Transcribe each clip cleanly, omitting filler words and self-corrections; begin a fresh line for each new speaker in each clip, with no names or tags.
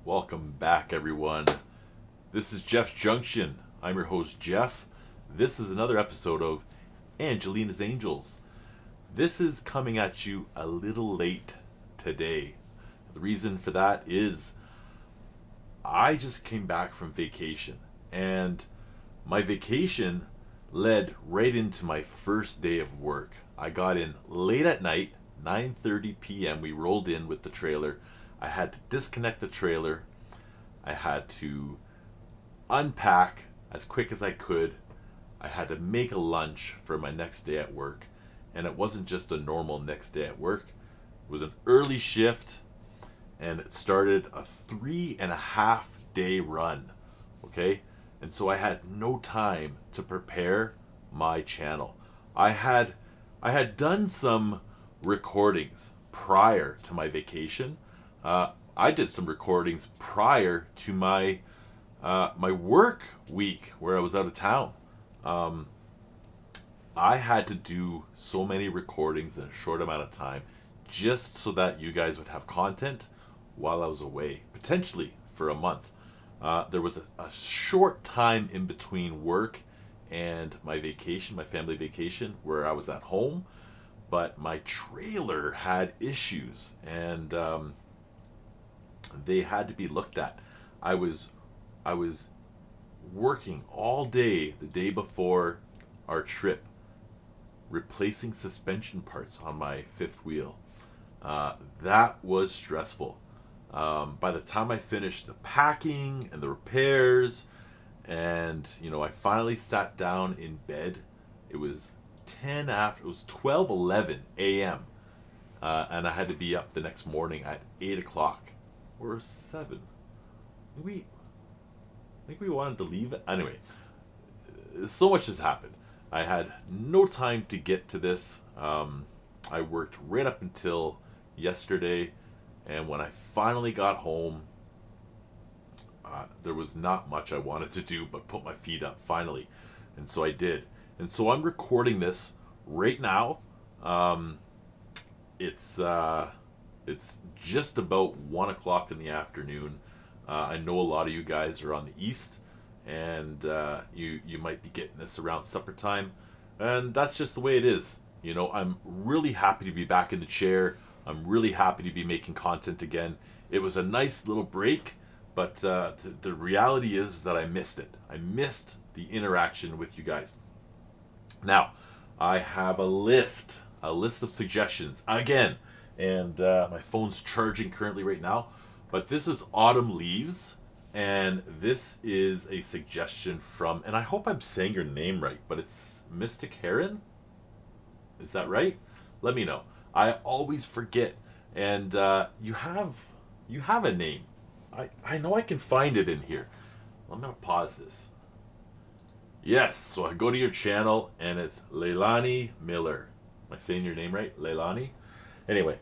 Welcome back, everyone. This is Jeff's Junction. I'm your host, Jeff. This is another episode of Angelina's Angels. This is coming at you a little late today. The reason for that is I just came back from vacation, and my vacation led right into my first day of work. I got in late at night, 9:30 p.m. We rolled in with the trailer. I had to disconnect the trailer. I had to unpack as quick as I could. I had to make a lunch for my next day at work. And it wasn't just a normal next day at work. It was an early shift, and it started a 3.5 day run. Okay? And so I had no time to prepare my channel. I had done some recordings prior to my vacation. I did some recordings prior to my work week where I was out of town. I had to do so many recordings in a short amount of time just so that you guys would have content while I was away, potentially for a month. There was a short time in between work and my vacation, my family vacation, where I was at home, but my trailer had issues, and they had to be looked at. I was working all day the day before our trip, replacing suspension parts on my fifth wheel. That was stressful. By the time I finished the packing and the repairs, and I finally sat down in bed, it was 12:11 a.m. And I had to be up the next morning at 8 o'clock. Or 7. I think we wanted to leave it. Anyway, so much has happened. I had no time to get to this. I worked right up until yesterday, and when I finally got home, there was not much I wanted to do but put my feet up finally, and so I did. And so I'm recording this right now. It's just about 1 o'clock in the afternoon. I know a lot of you guys are on the east, and you might be getting this around supper time, and that's just the way it is. I'm really happy to be back in the chair. I'm really happy to be making content again. It was a nice little break, but the reality is that I missed it. I missed the interaction with you guys. Now, I have a list of suggestions again. And my phone's charging currently right now. But this is Autumn Leaves. And this is a suggestion from, and I hope I'm saying your name right, but it's Mystic Heron? Is that right? Let me know. I always forget. And you have a name. I know I can find it in here. I'm going to pause this. Yes, so I go to your channel, and it's Leilani Miller. Am I saying your name right? Leilani? Anyway,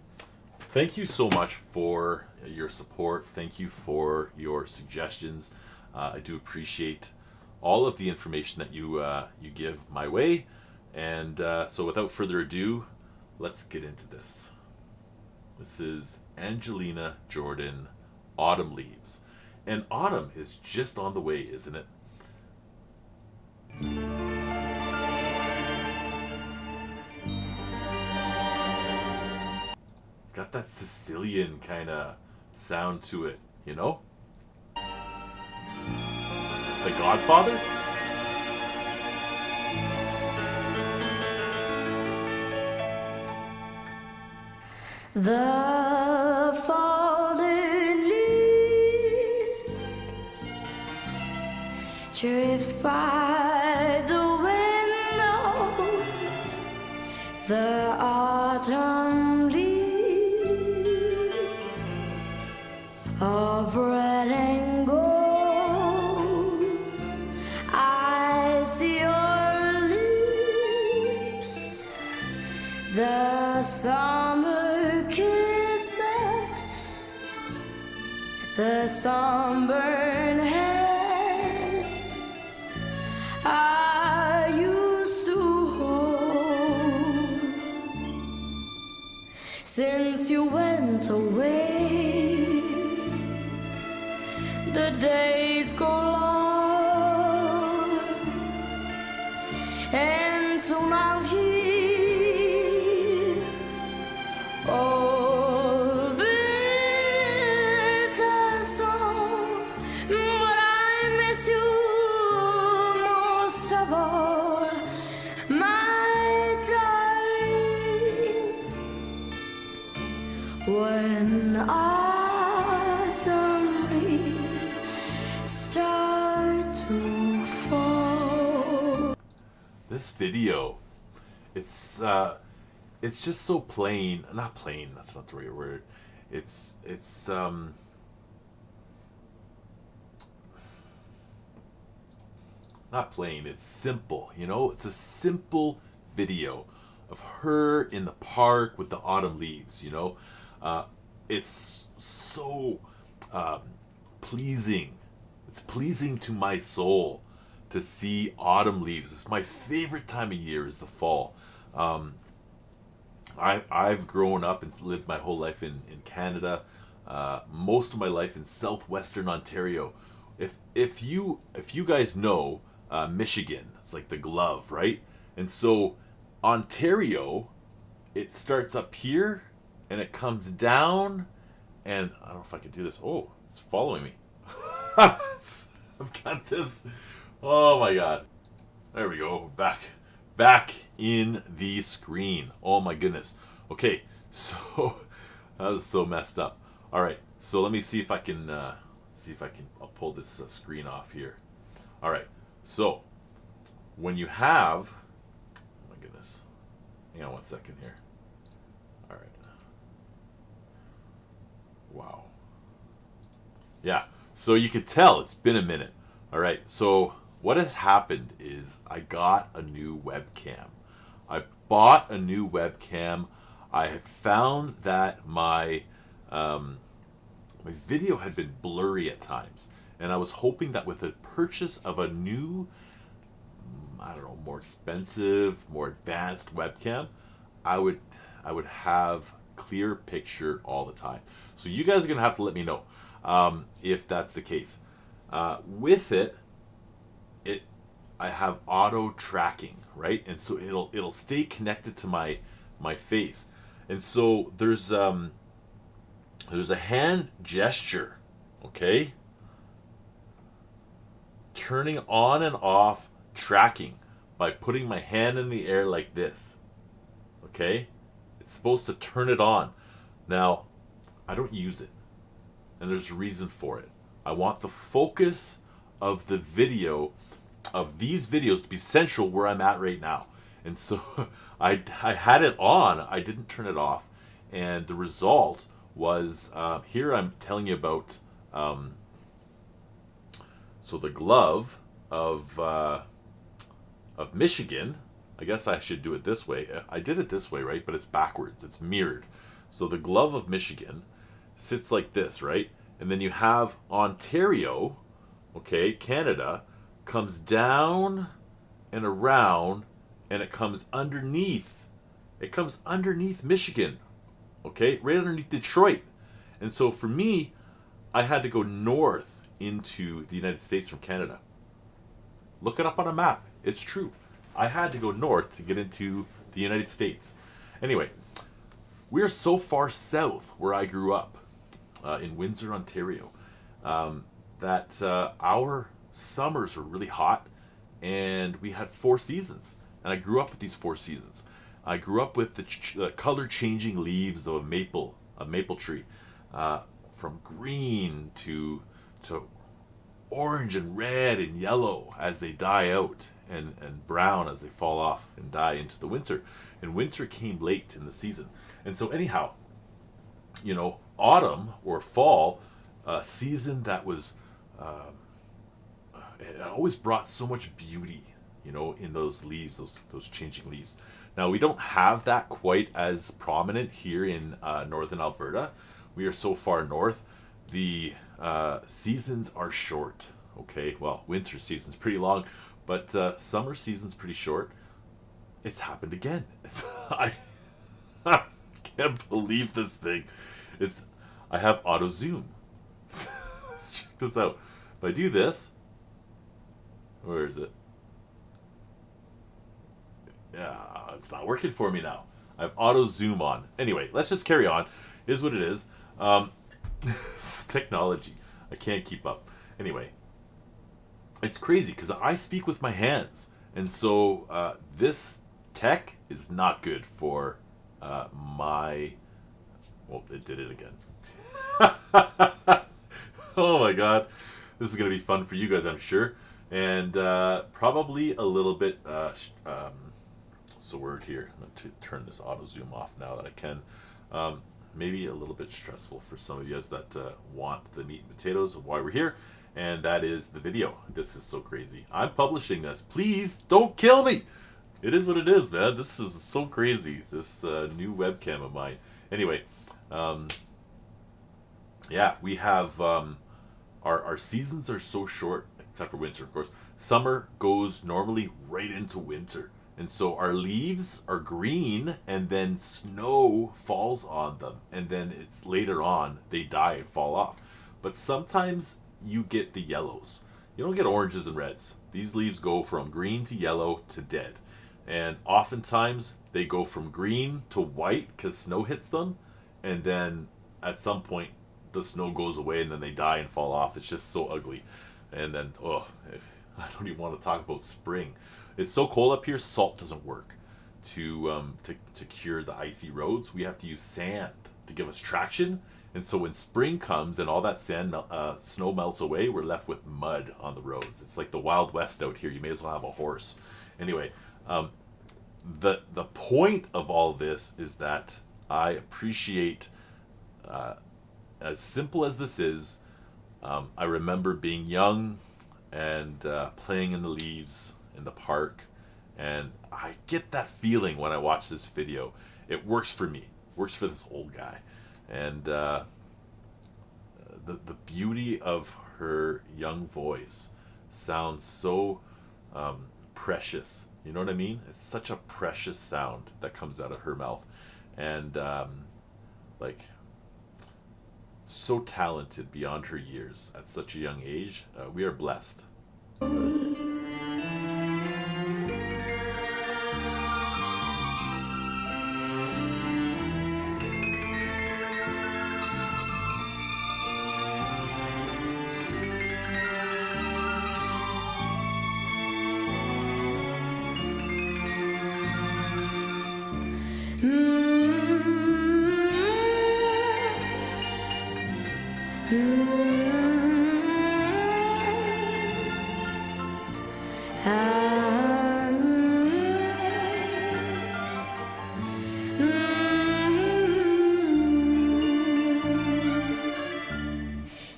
thank you so much for your support. Thank you for your suggestions. I do appreciate all of the information that you give my way. And so without further ado, let's get into this. This is Angelina Jordan Autumn Leaves. And autumn is just on the way, isn't it? Got that Sicilian kind of sound to it, The Godfather?
The fallen leaves drift by the window. The autumn of red and gold, I see your lips, the summer kisses, the sunburned hands I used to hold. Since you went away, the days go long, and soon I'll hear old bitter song. But I miss you most of all, my darling. When autumn leaves start to fall.
This video, it's just so plain. Not plain, that's not the right word. It's not plain, it's simple, you know? It's a simple video of her in the park with the autumn leaves, you know? It's so pleasing. It's pleasing to my soul to see autumn leaves. It's my favorite time of year is the fall. I've grown up and lived my whole life in Canada, most of my life in southwestern Ontario. If you guys know Michigan, it's like the glove, right? And so Ontario, it starts up here and it comes down, and I don't know if I can do this. Oh, it's following me. I've got this. Oh my god. There we go. Back in the screen. Oh my goodness. Okay, so that was so messed up. All right, so let me see if I can I'll pull this screen off here. All right, so when you have, oh my goodness, hang on 1 second here. All right. Wow. Yeah, so you could tell it's been a minute. All right, so what has happened is I got a new webcam. I bought a new webcam. I had found that my video had been blurry at times, and I was hoping that with the purchase of a new, I don't know, more expensive, more advanced webcam, I would have clear picture all the time. So you guys are gonna have to let me know if that's the case. With it, I have auto tracking, right? And so it'll stay connected to my face. And so there's a hand gesture, okay? Turning on and off tracking by putting my hand in the air like this. Okay? It's supposed to turn it on. Now, I don't use it. And there's a reason for it. I want the focus of the video, of these videos, to be central where I'm at right now. And so I had it on, I didn't turn it off, and the result was, here I'm telling you about, so the glove of Michigan. I guess I should do it this way. I did it this way, right? But it's backwards, it's mirrored. So the glove of Michigan sits like this, right? And then you have Ontario, okay, Canada, comes down and around, and it comes underneath. It comes underneath Michigan, okay, right underneath Detroit. And so for me, I had to go north into the United States from Canada. Look it up on a map. It's true. I had to go north to get into the United States. Anyway, we're so far south where I grew up, in Windsor, Ontario, that our summers were really hot, and we had 4 seasons. And I grew up with these 4 seasons. I grew up with the color-changing leaves of a maple tree, from green to orange and red and yellow as they die out, and brown as they fall off and die into the winter. And winter came late in the season. And so anyhow, you know, autumn or fall, season that was, it always brought so much beauty, you know, in those leaves, those changing leaves. Now, we don't have that quite as prominent here in northern Alberta. We are so far north. The seasons are short, okay? Well, winter season's pretty long, but summer season's pretty short. It's happened again. I can't believe this thing. I have auto zoom. check this out. If I do this, where is it? Yeah, it's not working for me now. I have auto zoom on. Anyway, let's just carry on. Is what it is. It's technology. I can't keep up. Anyway, it's crazy because I speak with my hands, and so this tech is not good for my. Well, it did it again. Oh my god, this is gonna be fun for you guys, I'm sure, and probably a little bit. So word here. I'm going to turn this auto zoom off now that I can. Maybe a little bit stressful for some of you guys that want the meat and potatoes of why we're here, and that is the video. This is so crazy. I'm publishing this. Please don't kill me. It is what it is, man. This is so crazy. This new webcam of mine. Anyway, yeah, we have our seasons are so short, except for winter, of course. Summer goes normally right into winter. And so our leaves are green, and then snow falls on them, and then it's later on they die and fall off. But sometimes you get the yellows. You don't get oranges and reds. These leaves go from green to yellow to dead. And oftentimes they go from green to white because snow hits them, and then at some point the snow goes away and then they die and fall off. It's just so ugly. And then, I don't even want to talk about spring. It's so cold up here, salt doesn't work to cure the icy roads. We have to use sand to give us traction. And so when spring comes and all that snow melts away, we're left with mud on the roads. It's like the Wild West out here. You may as well have a horse. Anyway, the point of all this is that I appreciate, as simple as this is, I remember being young and playing in the leaves in the park, and I get that feeling when I watch this video. It works for me. Works for this old guy, and the beauty of her young voice sounds so precious. You know what I mean? It's such a precious sound that comes out of her mouth, and like so talented beyond her years at such a young age. We are blessed.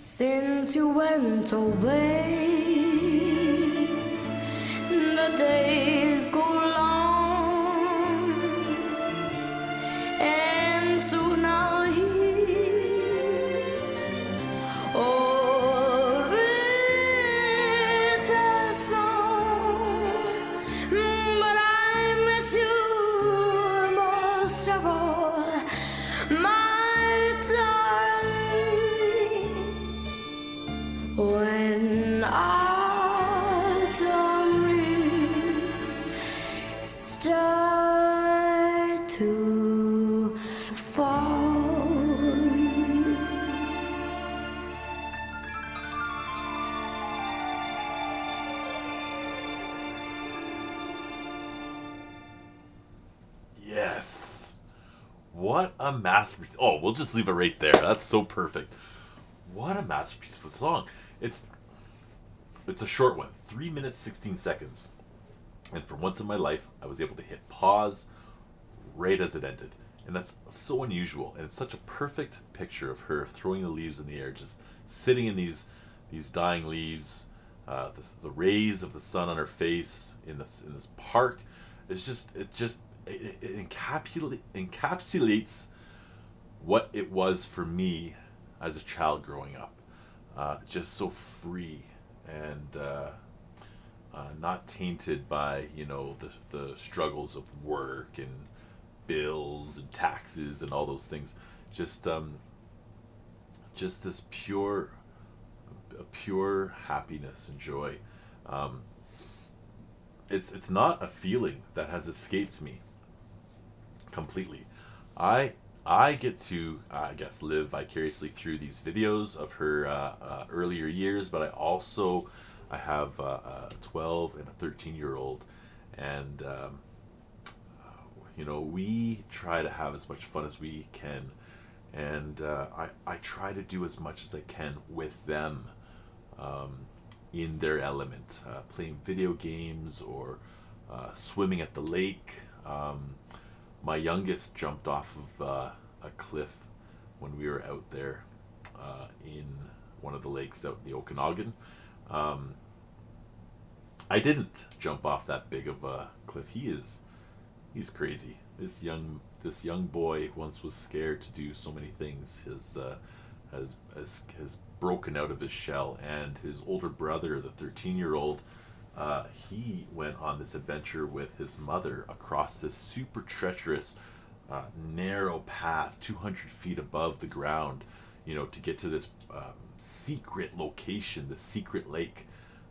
Since you went away, the days go long, and soon I'll hear a bitter song. But I miss you most of all, my darling. When autumn leaves start to fall.
Yes. What a masterpiece. Oh, we'll just leave it right there. That's so perfect. What a masterpiece of a song. It's a short one, 3 minutes 16 seconds, and for once in my life I was able to hit pause right as it ended, and that's so unusual, and it's such a perfect picture of her throwing the leaves in the air, just sitting in these dying leaves, the rays of the sun on her face in this park. It encapsulates what it was for me as a child growing up. Just so free and not tainted by the struggles of work and bills and taxes and all those things. Just this pure happiness and joy. Um, it's not a feeling that has escaped me completely. I I get to, I guess, live vicariously through these videos of her earlier years, but I have a 12 and a 13-year old, and we try to have as much fun as we can, and I try to do as much as I can with them, um, in their element, playing video games or swimming at the lake. My youngest jumped off of a cliff when we were out there in one of the lakes out in the Okanagan. Um, I didn't jump off that big of a cliff. He's crazy. This young boy once was scared to do so many things. Has broken out of his shell, and his older brother, the 13-year-old, he went on this adventure with his mother across this super treacherous, narrow path, 200 feet above the ground, to get to this secret location, the secret lake.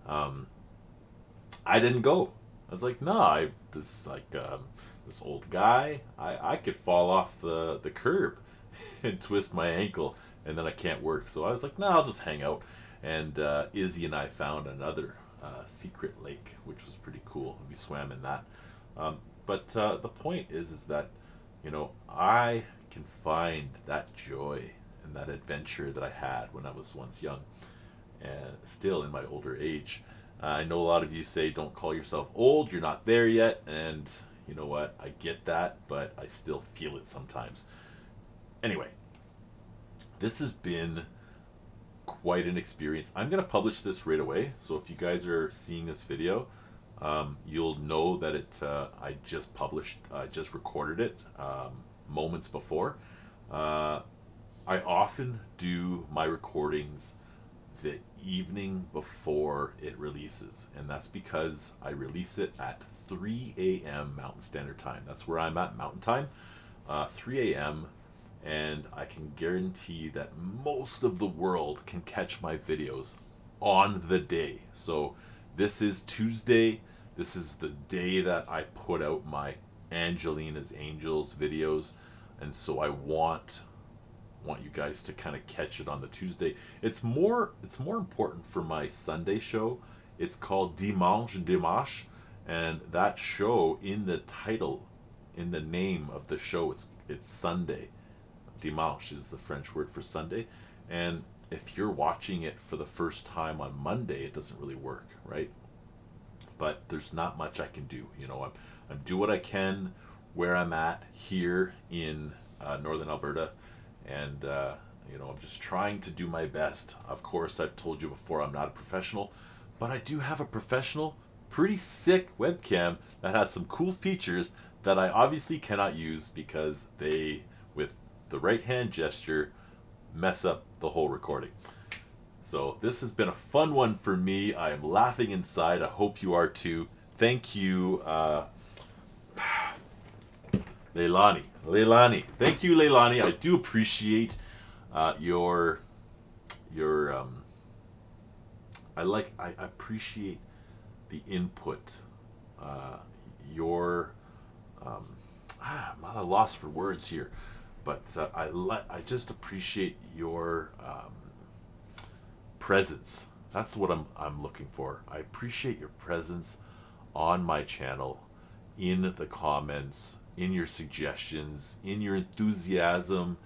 Um, I didn't go. I was like, no, this old guy. I could fall off the curb and twist my ankle, and then I can't work. So I was like, no, I'll just hang out. And Izzy and I found another secret lake, which was pretty cool. We swam in that. But the point is that I can find that joy and that adventure that I had when I was once young, and still in my older age. I know a lot of you say don't call yourself old, you're not there yet, and you know what? I get that, but I still feel it sometimes. Anyway, this has been quite an experience. I'm going to publish this right away, so if you guys are seeing this video, you'll know that I just recorded it moments before. I often do my recordings the evening before it releases, and that's because I release it at 3 a.m. Mountain Standard Time. That's where I'm at, Mountain Time, 3 a.m., and I can guarantee that most of the world can catch my videos on the day. So this is Tuesday. This is the day that I put out my Angelina's Angels videos, and so I want you guys to kind of catch it on the Tuesday. It's more important for my Sunday show. It's called Dimanche, and that show, in the title, in the name of the show, it's Sunday. Dimanche is the French word for Sunday, and if you're watching it for the first time on Monday, it doesn't really work, right? But there's not much I can do. I'm do what I can where I'm at here in northern Alberta, and I'm just trying to do my best. Of course, I've told you before, I'm not a professional, but I do have a professional, pretty sick webcam that has some cool features that I obviously cannot use because they, with the right hand gesture, mess up the whole recording. So this has been a fun one for me. I am laughing inside. I hope you are too. Thank you, Leilani. Thank you, Leilani. I do appreciate your I appreciate the input. Your I'm at a loss for words here, but I just appreciate your presence. That's what I'm looking for. I appreciate your presence on my channel, in the comments, in your suggestions, in your enthusiasm,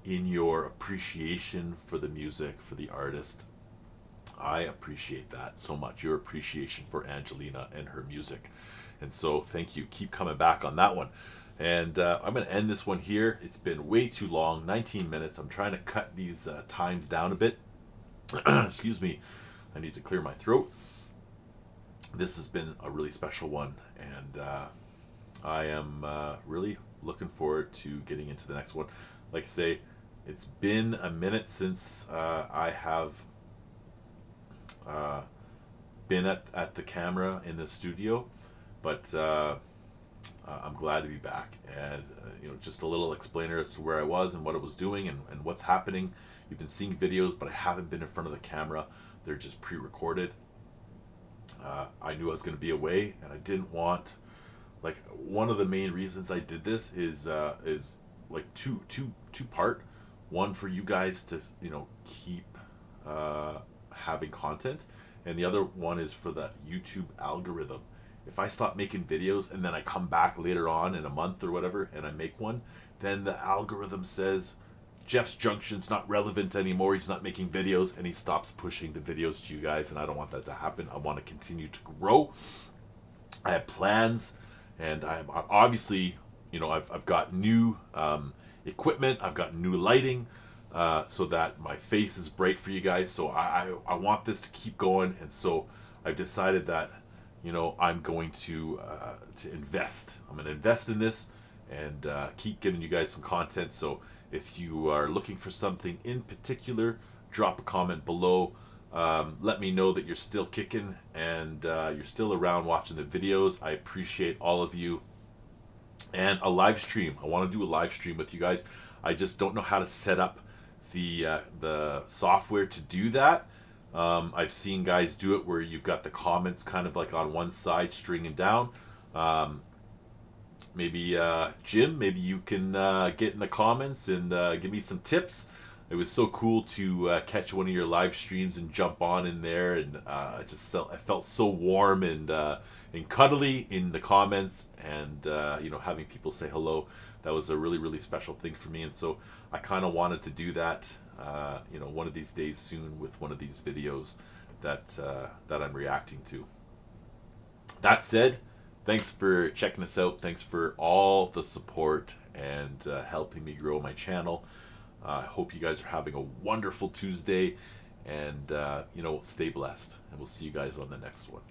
in your appreciation for the music, for the artist. I appreciate that so much, your appreciation for Angelina and her music. And so thank you. Keep coming back on that one. And I'm going to end this one here. It's been way too long, 19 minutes. I'm trying to cut these times down a bit. Excuse me. I need to clear my throat. This has been a really special one, and I am really looking forward to getting into the next one. Like I say, it's been a minute since I have been at the camera in the studio, but I'm glad to be back, and just a little explainer as to where I was and what I was doing and what's happening. You've been seeing videos, but I haven't been in front of the camera. They're just pre-recorded. I knew I was going to be away, and I didn't want, like, one of the main reasons I did this is like two part. One, for you guys to keep having content, and the other one is for the YouTube algorithm. If I stop making videos and then I come back later on in a month or whatever and I make one, then the algorithm says Jeff's Junction's not relevant anymore. He's not making videos, and he stops pushing the videos to you guys, and I don't want that to happen. I want to continue to grow. I have plans, and I'm obviously, I've got new equipment. I've got new lighting, so that my face is bright for you guys. So I want this to keep going, and so I've decided that I'm going to invest. I'm going to invest in this and keep giving you guys some content. So if you are looking for something in particular, drop a comment below. Let me know that you're still kicking and you're still around watching the videos. I appreciate all of you. And a live stream. I want to do a live stream with you guys. I just don't know how to set up the software to do that. I've seen guys do it where you've got the comments kind of like on one side stringing down. Maybe Jim, maybe you can get in the comments and give me some tips. It was so cool to catch one of your live streams and jump on in there, and I felt so warm and cuddly in the comments, and having people say hello. That was a really, really special thing for me, and so I kind of wanted to do that one of these days soon with one of these videos that I'm reacting to. That said, thanks for checking us out. Thanks for all the support and helping me grow my channel. I hope you guys are having a wonderful Tuesday, and stay blessed, and we'll see you guys on the next one.